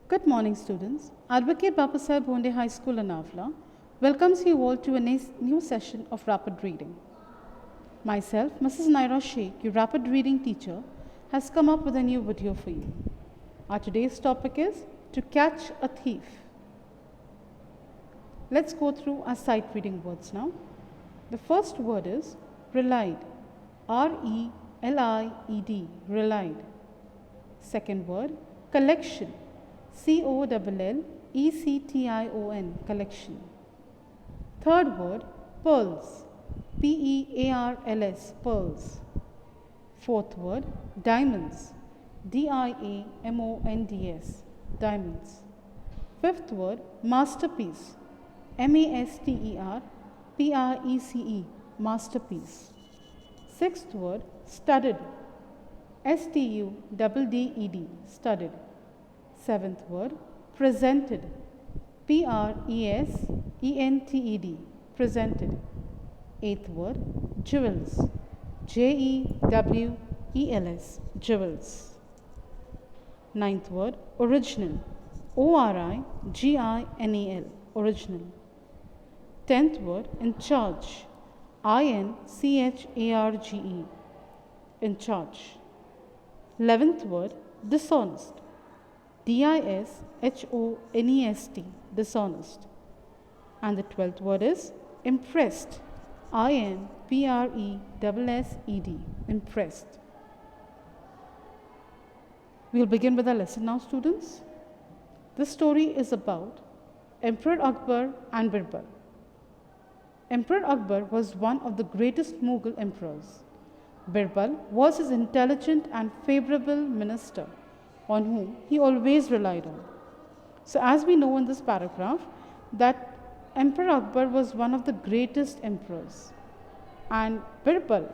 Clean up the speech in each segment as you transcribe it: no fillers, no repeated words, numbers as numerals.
Good morning, students. Advocate Babasaheb Bonde High School in Avla welcomes you all to a new session of rapid reading. Myself, Mrs. Naira Sheikh, your rapid reading teacher, has come up with a new video for you. Our today's topic is to catch a thief. Let's go through our sight reading words now. The first word is relied, R-E-L-I-E-D, relied. Second word, collection, C-O-L-L-E-C-T-I-O-N, collection. Third word, pearls, P-E-A-R-L-S, pearls. Fourth word, diamonds, D-I-A-M-O-N-D-S, diamonds. Fifth word, masterpiece, M-A-S-T-E-R-P-R-E-C-E, masterpiece. Sixth word, studded, S-T-U-D-D-E-D, studded. Seventh word, presented, P-R-E-S-E-N-T-E-D, presented. Eighth word, jewels, J-E-W-E-L-S, jewels. Ninth word, original, O-R-I-G-I-N-A-L, original. Tenth word, in charge, I-N-C-H-A-R-G-E, in charge. 11th word, dishonest, D-I-S-H-O-N-E-S-T, dishonest. And the 12th word is impressed, I-M-P-R-E-S-S-E-D, impressed. We'll begin with our lesson now, students. This story is about Emperor Akbar and Birbal. Emperor Akbar was one of the greatest Mughal emperors. Birbal was his intelligent and favorable minister on whom he always relied on. So as we know in this paragraph that Emperor Akbar was one of the greatest emperors and Birbal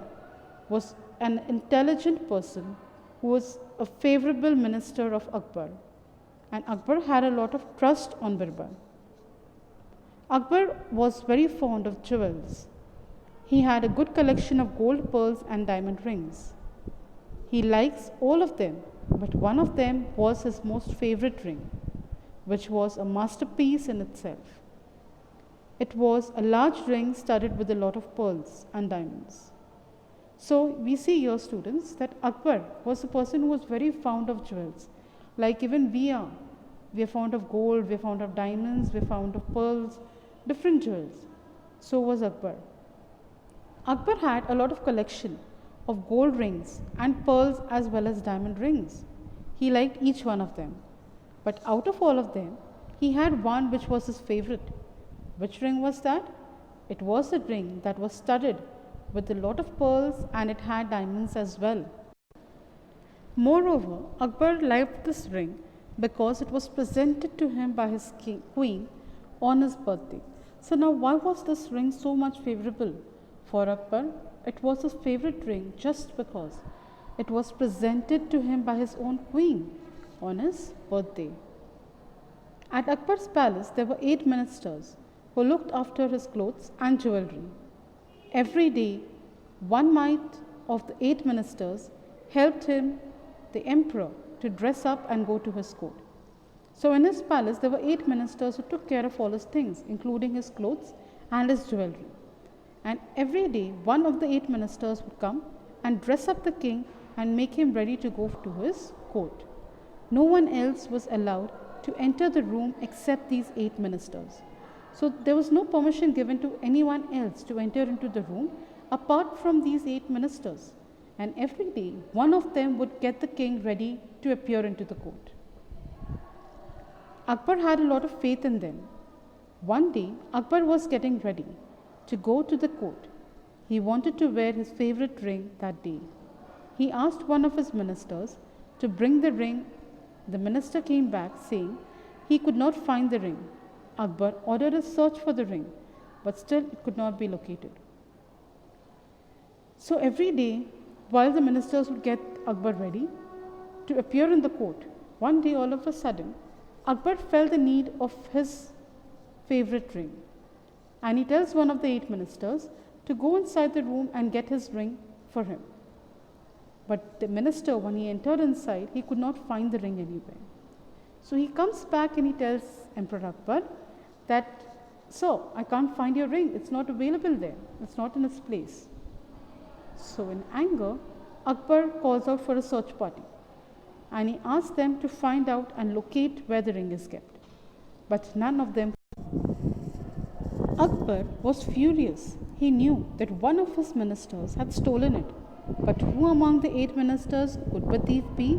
was an intelligent person who was a favorable minister of Akbar, and Akbar had a lot of trust on Birbal. Akbar was very fond of jewels. He had a good collection of gold, pearls and diamond rings. He likes all of them, but one of them was his most favorite ring, which was a masterpiece in itself. It was a large ring studded with a lot of pearls and diamonds. So we see here, students, that Akbar was a person who was very fond of jewels. Like even we are. We are fond of gold, we are fond of diamonds, we are fond of pearls, different jewels. So was Akbar. Akbar had a lot of collection of gold rings and pearls as well as diamond rings. He liked each one of them. But out of all of them, he had one which was his favorite. Which ring was that? It was a ring that was studded with a lot of pearls and it had diamonds as well. Moreover, Akbar liked this ring because it was presented to him by his queen on his birthday. So now why was this ring so much favorable for Akbar? It was his favorite ring just because it was presented to him by his own queen on his birthday. At Akbar's palace, there were 8 ministers who looked after his clothes and jewelry. Every day, one mite of the 8 ministers helped him, the emperor, to dress up and go to his court. So in his palace, there were 8 ministers who took care of all his things, including his clothes and his jewelry. And every day, one of the 8 ministers would come and dress up the king and make him ready to go to his court. No one else was allowed to enter the room except these 8 ministers. So there was no permission given to anyone else to enter into the room apart from these 8 ministers. And every day, one of them would get the king ready to appear into the court. Akbar had a lot of faith in them. One day, Akbar was getting ready to go to the court. He wanted to wear his favorite ring that day. He asked one of his ministers to bring the ring. The minister came back saying he could not find the ring. Akbar ordered a search for the ring, but still it could not be located. So every day, while the ministers would get Akbar ready to appear in the court, one day all of a sudden, Akbar felt the need of his favorite ring. And he tells one of the 8 ministers to go inside the room and get his ring for him. But the minister, when he entered inside, he could not find the ring anywhere. So he comes back and he tells Emperor Akbar that, "So, I can't find your ring, it's not available there, it's not in its place." So in anger, Akbar calls out for a search party and he asks them to find out and locate where the ring is kept. But none of them. Akbar was furious. He knew that one of his ministers had stolen it. But who among the 8 ministers could the thief be?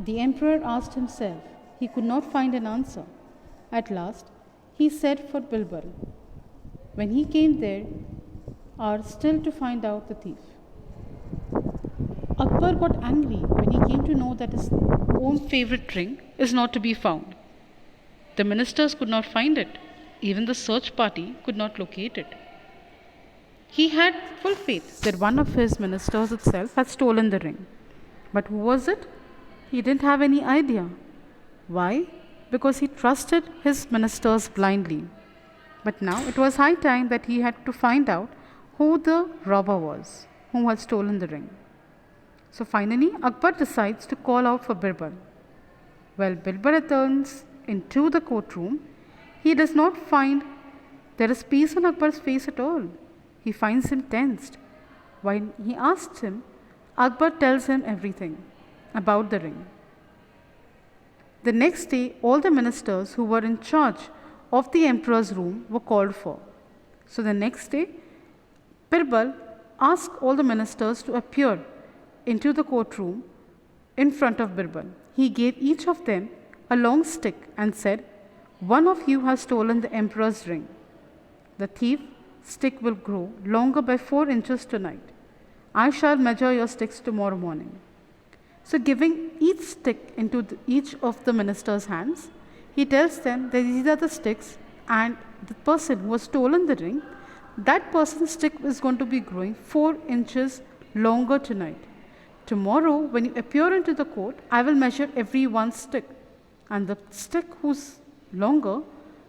The emperor asked himself. He could not find an answer. At last, he sent for Birbal. When he came there, are still to find out the thief. Akbar got angry when he came to know that his own favorite ring is not to be found. The ministers could not find it. Even the search party could not locate it. He had full faith that one of his ministers itself had stolen the ring. But who was it? He didn't have any idea. Why? Because he trusted his ministers blindly. But now it was high time that he had to find out who the robber was, who had stolen the ring. So finally, Akbar decides to call out for Birbal. Well, Birbal returns into the courtroom. He does not find there is peace on Akbar's face at all. He finds him tensed. When he asks him, Akbar tells him everything about the ring. The next day, all the ministers who were in charge of the emperor's room were called for. So the next day, Birbal asked all the ministers to appear into the courtroom in front of Birbal. He gave each of them a long stick and said, "One of you has stolen the emperor's ring. The thief's stick will grow longer by 4 inches tonight. I shall measure your sticks tomorrow morning." So giving each stick into each of the minister's hands, he tells them that these are the sticks, and the person who has stolen the ring, that person's stick is going to be growing 4 inches longer tonight. Tomorrow, when you appear into the court, I will measure every one's stick. And the stick who's longer,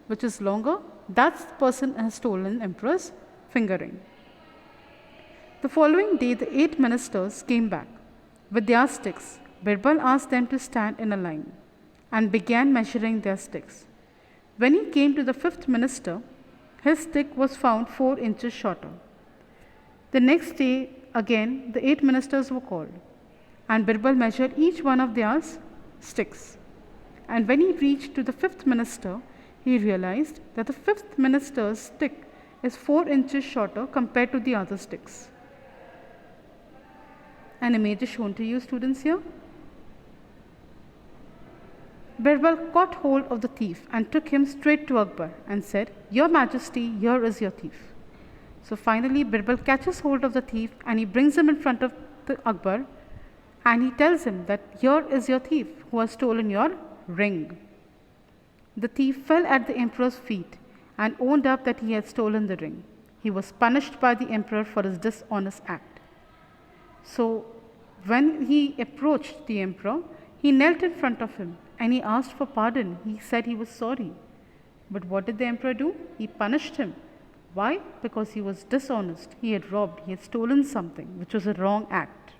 which is longer, that's the person who has stolen emperor's finger ring. The following day, the 8 ministers came back with their sticks. Birbal asked them to stand in a line and began measuring their sticks. When he came to the 5th minister, his stick was found 4 inches shorter. The next day, again, the 8 ministers were called, and Birbal measured each one of their sticks. And when he reached to the 5th minister, he realized that the 5th minister's stick is 4 inches shorter compared to the other sticks. An image is shown to you, students, here. Birbal caught hold of the thief and took him straight to Akbar and said, "Your Majesty, here is your thief." So finally, Birbal catches hold of the thief and he brings him in front of the Akbar and he tells him that, "Here is your thief who has stolen your ring." The thief fell at the emperor's feet and owned up that he had stolen the ring. He was punished by the emperor for his dishonest act. So when he approached the emperor, he knelt in front of him and he asked for pardon. He said he was sorry. But what did the emperor do? He punished him. Why? Because he was dishonest. He had robbed, he had stolen something, which was a wrong act.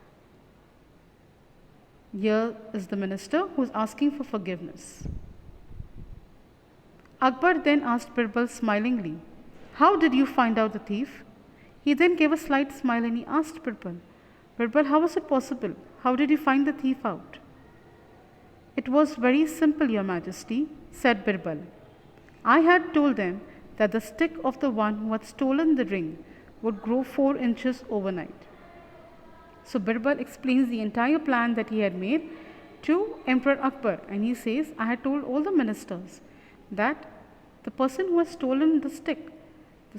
Here is the minister who is asking for forgiveness. Akbar then asked Birbal smilingly, "How did you find out the thief?" He then gave a slight smile and he asked Birbal, "Birbal, how was it possible? How did you find the thief out?" "It was very simple, Your Majesty," said Birbal. "I had told them that the stick of the one who had stolen the ring would grow 4 inches overnight." So Birbal explains the entire plan that he had made to Emperor Akbar, and he says, "I had told all the ministers that the person who has stolen the stick,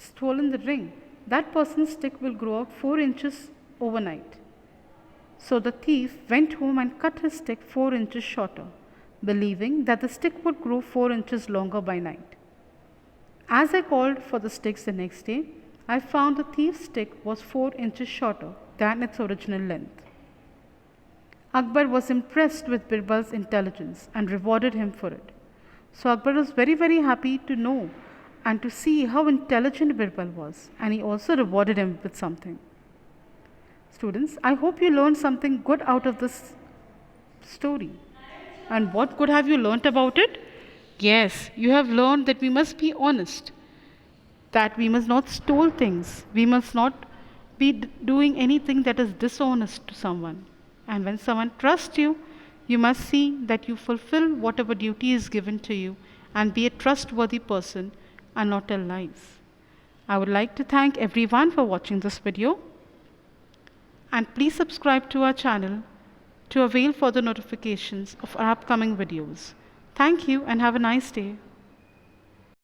stolen the ring, that person's stick will grow out 4 inches overnight." So the thief went home and cut his stick 4 inches shorter, believing that the stick would grow 4 inches longer by night. As I called for the sticks the next day, I found the thief's stick was 4 inches shorter than its original length. Akbar was impressed with Birbal's intelligence and rewarded him for it. So Akbar was very, very happy to know and to see how intelligent Birbal was, and he also rewarded him with something. Students, I hope you learned something good out of this story. And what good have you learnt about it? Yes, you have learned that we must be honest, that we must not steal things, we must not be doing anything that is dishonest to someone. And when someone trusts you, you must see that you fulfill whatever duty is given to you and be a trustworthy person and not tell lies. I would like to thank everyone for watching this video, and please subscribe to our channel to avail further notifications of our upcoming videos. Thank you and have a nice day.